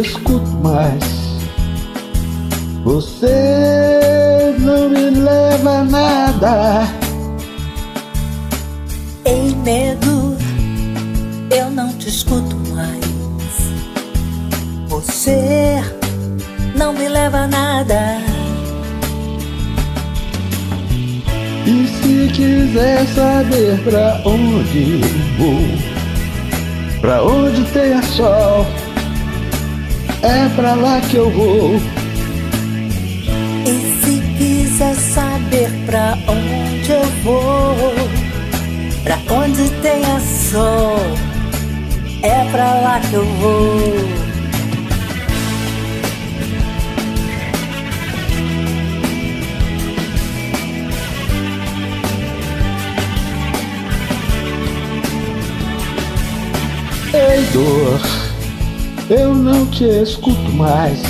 escuto mais. Você não me leva a nada. Ei, medo, eu não te escuto mais. Você não me leva a nada. E se quiser saber pra onde vou, pra onde tem sol, é pra lá que eu vou. E se quiser saber pra onde eu vou, pra onde tenha sol, é pra lá que eu vou. Ei, dor, eu não te escuto mais.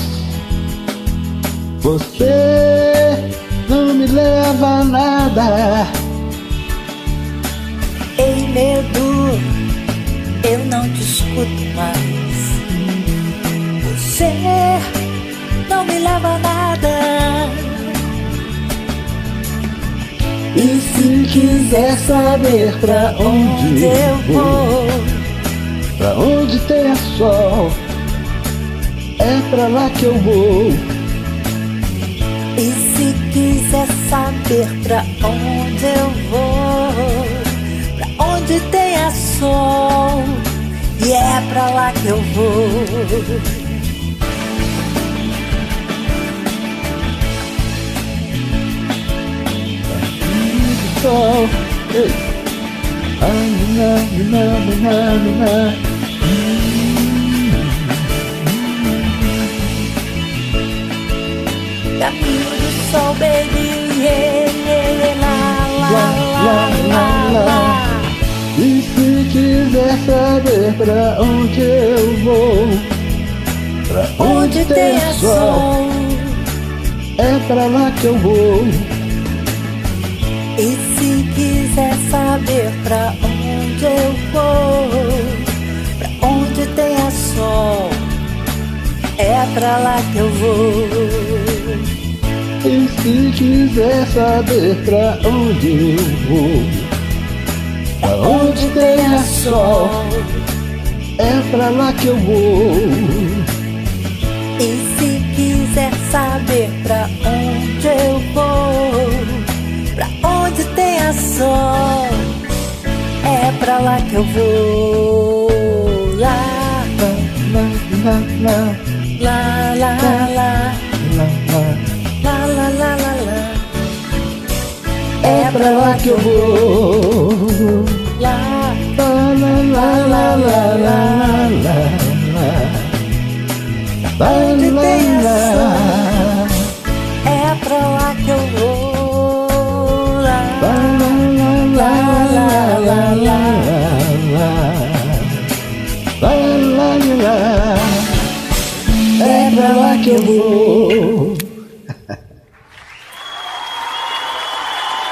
Você não me leva a nada. Ei, medo, eu não te escuto mais. Você não me leva a nada. E se quiser saber pra onde eu vou, pra onde tem sol, é pra lá que eu vou. E se quiser saber pra onde eu vou, pra onde tenha sol, e é pra lá que eu vou. Sol, ei, Caminho do sol, baby, yeah, yeah, lá. E se quiser saber pra onde eu vou, pra Onde tenha sol, é pra lá que eu vou. e se quiser saber pra onde eu vou, pra onde tenha sol, é pra lá que eu vou. E se quiser saber pra onde eu vou, pra onde tenha sol, é pra lá que eu vou. E se quiser saber pra onde eu vou, pra onde tenha sol, é pra lá que eu vou. Lá, lá, lá, lá. É pra lá que eu vou. Lá, onde tenha sol, é pra lá que eu vou. Lá, é pra lá que eu vou.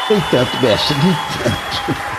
Tem tanto, mestre, tem tanto.